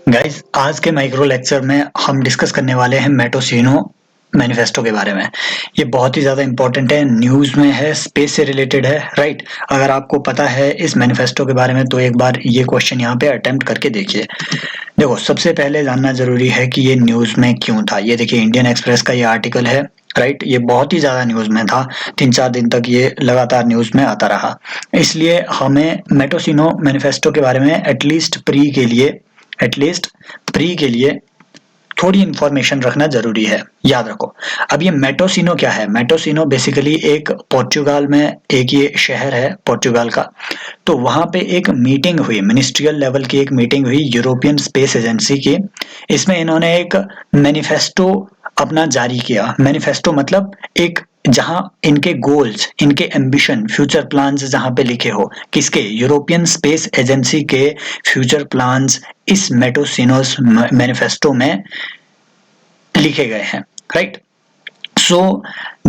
Guys, आज के micro lecture में हम डिस्कस करने वाले हैं मेटोसिनो मैनिफेस्टो के बारे में। ये बहुत ही ज़्यादा इम्पोर्टेंट है, न्यूज़ में है, स्पेस से रिलेटेड है, राइट? अगर आपको पता है इस मैनिफेस्टो के बारे में तो एक बार ये क्वेश्चन यहाँ पे अटेम्प्ट करके देखिए। देखो, सबसे पहले जानना ज़रूरी है कि ये न्यूज़ में क्यों था। ये देखिए, इंडियन एक्सप्रेस का ये आर्टिकल है, राइट? ये बहुत ही ज़्यादा न्यूज़ में था, 3-4 दिन तक ये लगातार न्यूज़ में आता रहा। इसलिए हमें मेटोसिनो मैनिफेस्टो के बारे में एटलीस्ट प्री के लिए थोड़ी इंफॉर्मेशन रखना जरूरी है। याद रखो, अब ये मेटोसिनो क्या है? मेटोसिनो बेसिकली एक पोर्चुगाल में एक ये शहर है पोर्चुगाल का। तो वहां पे एक मीटिंग हुई, मिनिस्ट्रियल लेवल की एक मीटिंग हुई यूरोपियन स्पेस एजेंसी की। इसमें इन्होंने एक मैनिफेस्टो अपना जारी किया। मैनिफेस्टो मतलब एक, जहां इनके गोल्स, इनके एम्बिशन, फ्यूचर प्लान्स जहां पे लिखे हो, किसके? यूरोपियन स्पेस एजेंसी के फ्यूचर प्लान्स इस मेटोसिनोस मैनिफेस्टो में लिखे गए हैं, right? So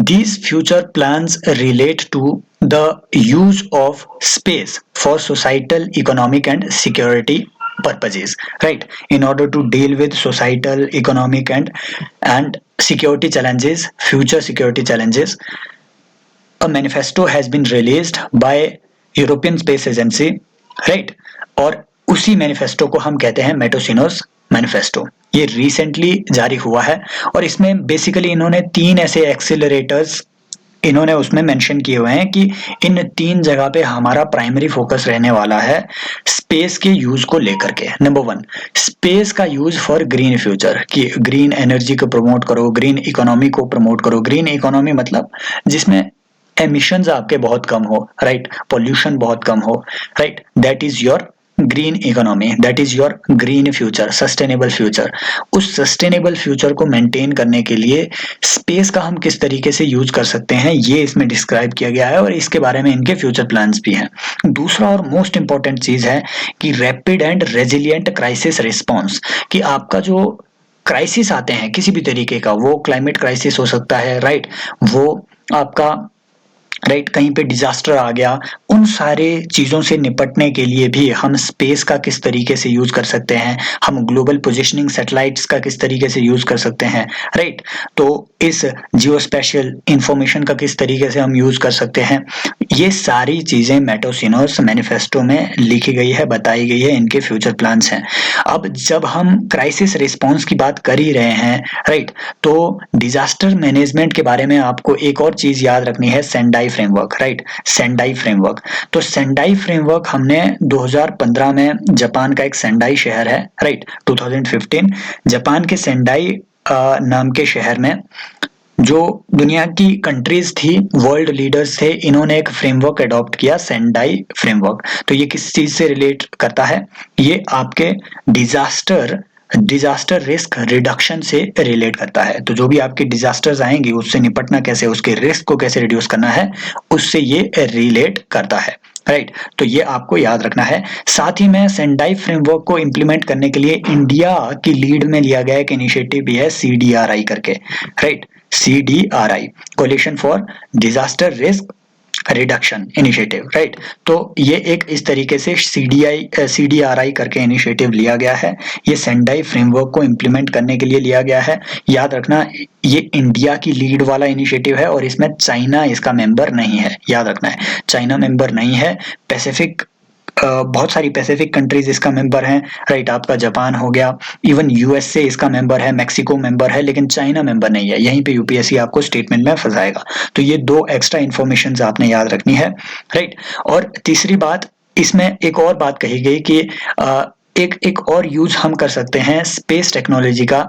these future plans relate to the use of space for societal, economic and security purposes, right? In order to deal with societal, economic and security challenges, future security challenges, a manifesto has been released by European Space Agency, right? और उसी manifesto को हम कहते हैं मेटोसिनोस manifesto. ये recently जारी हुआ है और इसमें बेसिकली इन्होंने 3 ऐसे एक्सीलरेटर्स इन्होंने उसमें मेंशन किए हुए हैं कि इन 3 जगह पे हमारा प्राइमरी फोकस रहने वाला है स्पेस के यूज को लेकर के। नंबर 1, स्पेस का यूज फॉर ग्रीन फ्यूचर, कि ग्रीन एनर्जी को प्रमोट करो, ग्रीन इकोनॉमी को प्रमोट करो। ग्रीन इकोनॉमी मतलब जिसमें एमिशंस आपके बहुत कम हो, राइट? पोल्यूशन बहुत कम हो, right? That is your green economy, that is your green future, sustainable future. उस सस्टेनेबल फ्यूचर को मेंटेन करने के लिए स्पेस का हम किस तरीके से यूज कर सकते हैं, ये इसमें डिस्क्राइब किया गया है और इसके बारे में इनके फ्यूचर प्लान्स भी हैं। दूसरा और मोस्ट इंपॉर्टेंट चीज है कि rapid and resilient crisis response, कि आपका जो क्राइसिस आते हैं किसी भी तरीके का, वो क्लाइमेट क्राइसिस हो सकता है, राइट? वो आपका, राइट, कहीं पे डिजास्टर आ गया, उन सारे चीजों से निपटने के लिए भी हम स्पेस का किस तरीके से यूज कर सकते हैं, हम ग्लोबल पोजिशनिंग सैटेलाइट्स का किस तरीके से यूज कर सकते हैं, राइट? तो इस जियो स्पेशल इंफॉर्मेशन का किस तरीके से हम यूज कर सकते हैं, ये सारी चीजें मेटोसिनोस मैनिफेस्टो में लिखी गई है, बताई गई है, इनके फ्यूचर प्लान्स हैं। अब जब हम क्राइसिस रिस्पॉन्स की बात कर ही रहे हैं, राइट, तो डिजास्टर मैनेजमेंट के बारे में आपको एक और चीज याद रखनी है, Sendai framework, right? Sendai framework. तो सेंडाई फ्रेमवर्क हमने 2015 में, जापान का एक सेंडाई शहर है, राइट? 2015 जापान के सेंडाई नाम के शहर में जो दुनिया की कंट्रीज थी, वर्ल्ड लीडर्स थे, इन्होंने एक फ्रेमवर्क अडॉप्ट किया, सेंडाई फ्रेमवर्क। तो ये किस चीज से रिलेट करता है? ये आपके डिजास्टर रिस्क रिडक्शन से रिलेट करता है। तो जो भी आपके डिजास्टर्स आएंगे उससे निपटना कैसे, उसके रिस्क को कैसे रिड्यूस करना है, उससे ये रिलेट करता है, राइट? तो ये आपको याद रखना है। साथ ही में सेंडाई फ्रेमवर्क को इंप्लीमेंट करने के लिए इंडिया की लीड में लिया गया एक इनिशिएटिव भी है, CDRI करके, right? CDRI, coalition for disaster risk reduction initiative, right? तो ये एक इस तरीके से CDRI करके इनिशिएटिव लिया गया है। ये सेंडाई फ्रेमवर्क को इंप्लीमेंट करने के लिए लिया गया है। याद रखना, ये इंडिया की लीड वाला इनिशिएटिव है और इसमें चाइना इसका मेंबर नहीं है, याद रखना है, चाइना मेंबर नहीं है। पैसिफिक, बहुत सारी पैसिफिक कंट्रीज इसका मेंबर हैं, राइट? आपका जापान हो गया, इवन USA इसका मेंबर है, मैक्सिको मेंबर है, लेकिन चाइना मेंबर नहीं है। यहीं पे UPSC आपको स्टेटमेंट में फंसाएगा। तो ये 2 एक्स्ट्रा इन्फॉर्मेशन आपने याद रखनी है, राइट? और तीसरी बात, इसमें एक और बात कही गई कि एक और यूज हम कर सकते हैं स्पेस टेक्नोलॉजी का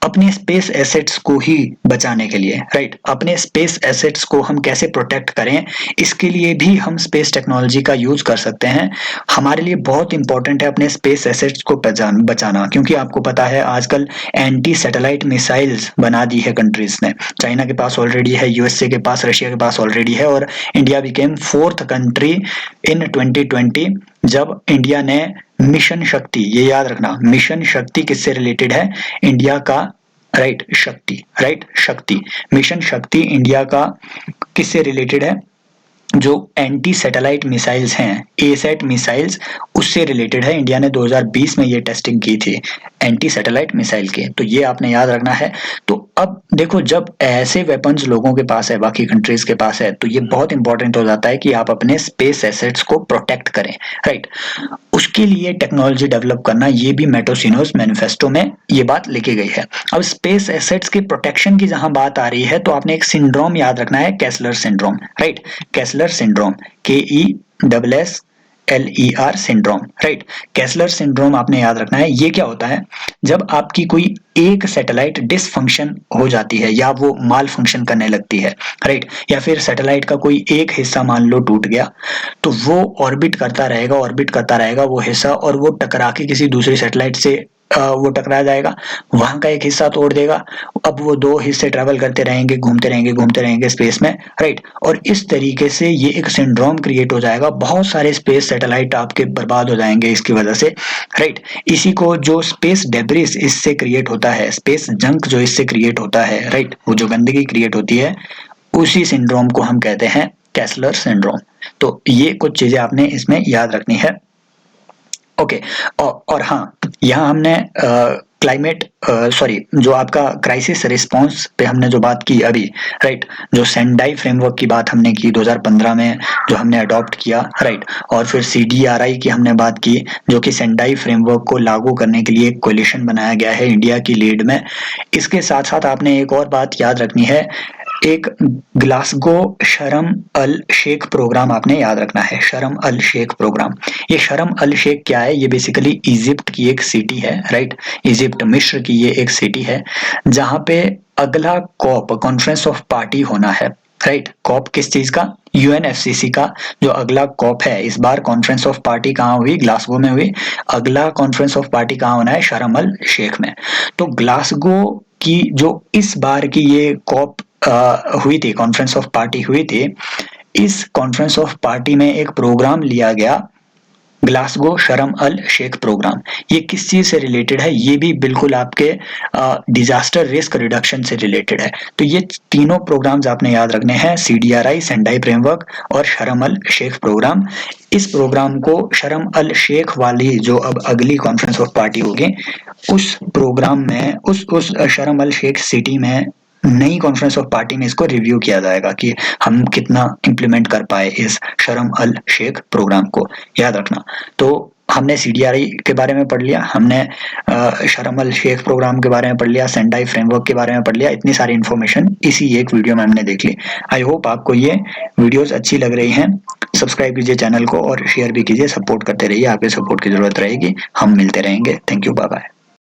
अपने स्पेस एसेट्स को ही बचाने के लिए, राइट? अपने स्पेस एसेट्स को हम कैसे प्रोटेक्ट करें, इसके लिए भी हम स्पेस टेक्नोलॉजी का यूज कर सकते हैं। हमारे लिए बहुत इंपॉर्टेंट है अपने स्पेस एसेट्स को बचाना, क्योंकि आपको पता है आजकल एंटी सैटेलाइट मिसाइल्स बना दी है कंट्रीज ने। चाइना के पास ऑलरेडी है, USA के पास, रशिया के पास ऑलरेडी है, और India became 4th country in 2020 जब इंडिया ने मिशन शक्ति, ये याद रखना, मिशन शक्ति किससे रिलेटेड है? इंडिया का, राइट, शक्ति, राइट, शक्ति, मिशन शक्ति इंडिया का किससे रिलेटेड है? जो एंटी सैटेलाइट मिसाइल्स हैं, एसैट मिसाइल्स, उससे रिलेटेड है। इंडिया ने 2020 में ये टेस्टिंग की थी एंटी सैटेलाइट मिसाइल की, तो ये आपने याद रखना है। तो अब देखो, जब ऐसे वेपन्स लोगों के पास है, बाकी कंट्रीज के पास है, तो ये बहुत इंपॉर्टेंट हो जाता है कि आप अपने स्पेस एसेट्स को प्रोटेक्ट करें, राइट। उसके लिए टेक्नोलॉजी डेवलप करना, ये भी मेटोसिनोस मैनिफेस्टो में ये बात लिखी गई है। अब स्पेस एसेट्स के प्रोटेक्शन की जहां बात आ रही है, तो आपने एक सिंड्रोम याद रखना है, Kessler syndrome, right. Kessler syndrome, KESSLER syndrome, right. Kessler syndrome आपने याद रखना है। ये क्या होता है, जब आपकी कोई एक सैटेलाइट डिसफंक्शन हो जाती है या वो माल फंक्शन करने लगती है, राइट, या फिर सैटेलाइट का कोई एक हिस्सा मान लो टूट गया, तो वो ऑर्बिट करता रहेगा वो हिस्सा, और वो टकरा के किसी दूसरी सैटेलाइट से वो टकरा जाएगा, वहां का एक हिस्सा तोड़ देगा। अब वो दो हिस्से ट्रेवल करते रहेंगे, घूमते रहेंगे स्पेस में, राइट। और इस तरीके से ये एक सिंड्रोम क्रिएट हो जाएगा, बहुत सारे स्पेस सैटेलाइट आपके बर्बाद हो जाएंगे इसकी वजह से, राइट। इसी को जो स्पेस डेब्रिस इससे क्रिएट होता है, स्पेस जंक जो इससे क्रिएट होता है, राइट, वो जो गंदगी क्रिएट होती है, उसी सिंड्रोम को हम कहते हैं कैसलर सिंड्रोम। तो ये कुछ चीजें आपने इसमें याद रखनी है, ओके। और हाँ, यहाँ हमने क्लाइमेट सॉरी जो आपका क्राइसिस रिस्पांस पे हमने जो बात की अभी, राइट, जो सेंडाई फ्रेमवर्क की बात हमने की 2015 में, जो हमने अडॉप्ट किया, राइट। और फिर CDRI की हमने बात की, जो कि सेंडाई फ्रेमवर्क को लागू करने के लिए एक कोलिशन बनाया गया है इंडिया की लीड में। इसके साथ साथ आपने एक और बात याद रखनी है, एक ग्लासगो शर्म अल शेख प्रोग्राम आपने याद रखना है, शर्म अल शेख प्रोग्राम। ये शर्म अल शेख क्या है, ये बेसिकली इजिप्ट की एक सिटी है, राइट। इजिप्ट, मिस्र की ये एक सिटी है, जहां पे अगला कॉप, कॉन्फ्रेंस ऑफ पार्टी होना है, राइट। कॉप किस चीज का, UNFCC का जो अगला कॉप है। इस बार कॉन्फ्रेंस ऑफ पार्टी कहाँ हुई, ग्लासगो में हुई। अगला कॉन्फ्रेंस ऑफ पार्टी कहाँ होना है, शर्म अल शेख में। तो ग्लासगो की जो इस बार की ये कॉप हुई थी, कॉन्फ्रेंस ऑफ पार्टी हुई थी, इस कॉन्फ्रेंस ऑफ पार्टी में एक प्रोग्राम लिया गया, ग्लासगो शर्म अल शेख प्रोग्राम। ये किस चीज से रिलेटेड है, ये भी बिल्कुल आपके डिजास्टर रिस्क रिडक्शन से रिलेटेड है। तो ये तीनों प्रोग्राम्स आपने याद रखने हैं, CDRI, सेंडाई फ्रेमवर्क और शर्म अल शेख प्रोग्राम। इस प्रोग्राम को शर्म अल शेख वाली जो अब अगली कॉन्फ्रेंस ऑफ पार्टी होगी, उस प्रोग्राम में, उस शर्म अल शेख सिटी में नई कॉन्फ्रेंस ऑफ पार्टी में इसको रिव्यू किया जाएगा कि हम कितना इम्प्लीमेंट कर पाए इस शर्म अल शेख प्रोग्राम को, याद रखना। तो हमने CDRI के बारे में पढ़ लिया, हमने शर्म अल शेख प्रोग्राम के बारे में पढ़ लिया, सेंडाई फ्रेमवर्क के बारे में पढ़ लिया। इतनी सारी इन्फॉर्मेशन इसी एक वीडियो में हमने देख ली। आई होप आपको ये वीडियोस अच्छी लग रही हैं। सब्सक्राइब कीजिए चैनल को और शेयर भी कीजिए, सपोर्ट करते रहिए, आपके सपोर्ट की जरूरत रहेगी। हम मिलते रहेंगे। Thank you, bye bye.